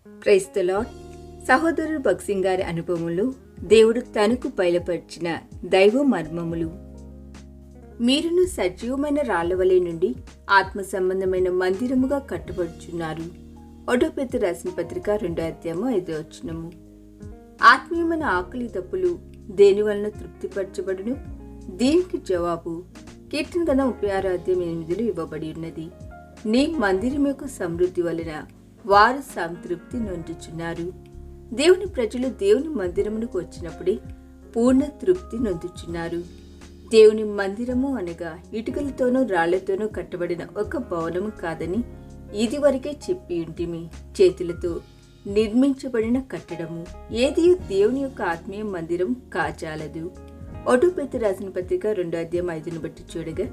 Praise the lord. సహోదరుడు భక్సింగ్ గారి అనుభవములు దేవుడు తనకు బయలుపరిచిన దైవ మర్మములు. మీరును సజీవమైన రాళ్లవలె నుండి ఆత్మ సంబంధమైన మందిరముగా కట్టబడుచున్నారు. ఒకటో పేతురు రాసిన పత్రిక 2:5. ఆత్మీయమైన ఆకలి తప్పులు దేని వలన తృప్తిపరచబడును? దీనికి జవాబు కీర్తన గ్రంథం 36:8 ఇవ్వబడి ఉన్నది. నీ మందిరం యొక్క సమృద్ధి వలన వారు సంతృప్తి నొందుచున్నారు. దేవుని ప్రజలు దేవుని మందిరమునకు వచ్చినప్పుడే పూర్ణ తృప్తి నొందుచున్నారు. దేవుని మందిరము అనగా ఇటుకలతోనూ రాళ్లతోనూ కట్టబడిన ఒక భవనము కాదని ఇదివరకే చెప్పి ఉంటిమి. చేతులతో నిర్మించబడిన కట్టడము ఏది దేవుని యొక్క ఆత్మీయ మందిరం కాజాలదు. ఒకటో పేతురు రాసిన పత్రిక 2:5 బట్టి చూడగా,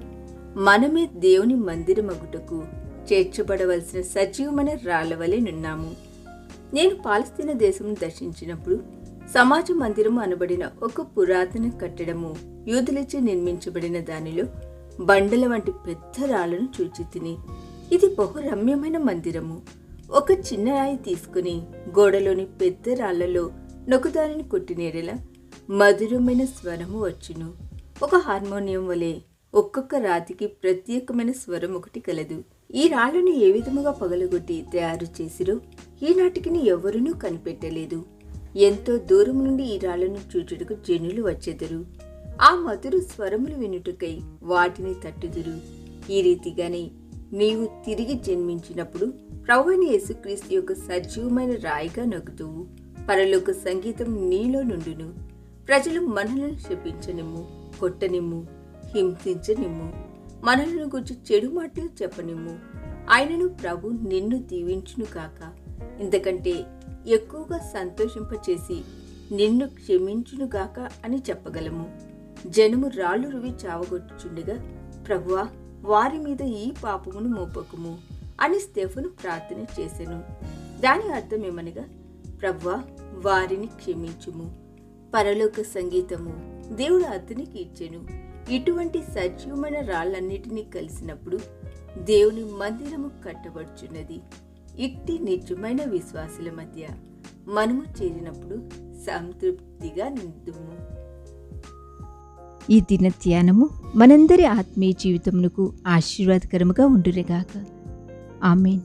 మనమే దేవుని మందిరమగుటకు చేర్చబడవలసిన సజీవమైన రాళ్లవలె నున్నాము. నేను పాలస్తీనా దేశం దర్శించినప్పుడు సమాజ మందిరము అనబడిన ఒక పురాతన కట్టడము యూదులచే నిర్మించబడిన దానిలో బండల వంటి పెద్ద రాళ్లను చూచి తిని, ఇది బహు రమ్యమైన మందిరము. ఒక చిన్న రాయి తీసుకుని గోడలోని పెద్ద రాళ్లలో నొకదానిని కొట్టినేరేలా మధురమైన స్వరము వచ్చును. ఒక హార్మోనియం వలె ఒక్కొక్క రాతికి ప్రత్యేకమైన స్వరం ఒకటి కలదు. ఈ రాళ్లను ఏ విధముగా పగలగొట్టి తయారు చేసిరో ఈనాటికి ఎవరునూ కనిపెట్టలేదు. ఎంతో దూరం నుండి ఈ రాళ్లను చూచుటకు జనులు వచ్చెదరు. ఆ మధుర స్వరములు వినుటకై వాటిని తట్టుదురు. ఈ రీతిగానే నీవు తిరిగి జన్మించినప్పుడు ప్రభువైన యేసుక్రీస్తు యొక్క సజీవమైన రాయిగా నగుదువు. పరలోక సంగీతం నీలో నుండును. ప్రజలు మనలను శపించనిమ్ము, కొట్టనిమ్ము, హింసించనిమ్ము, మనలను గురించి చెడు మాటలు చెప్పనిమ్ము. ఆయనను ప్రభు నిన్ను దీవించును కాక. ఇంతకంటే ఎక్కువగా సంతోషింపచేసి నిన్ను క్షమించునుగాక అని చెప్పగలము. జనము రాళ్ళు రువి చావగొట్టుచుండగా, ప్రభువా వారి మీద ఈ పాపమును మోపకుము అని స్టెఫను ప్రార్థన చేసెను. దాని అర్థం ఏమనగా, ప్రభువా వారిని క్షమించుము. పరలోక సంగీతము దేవుడు అతనికి ఇచ్చెను. ఇటువంటి సజీవమైన రాళ్ళన్నిటినీ కలిసినప్పుడు దేవుని మందిరము కట్టబడుచున్నది. ఇట్టి నిజమైన విశ్వాసుల మధ్య మనము చేరినప్పుడు సంతృప్తిగా నిందుము. ఈ దిన ధ్యానము మనందరి ఆత్మీయ జీవితమునకు ఆశీర్వాదకరముగా ఉండునుగాక. ఆమేన్.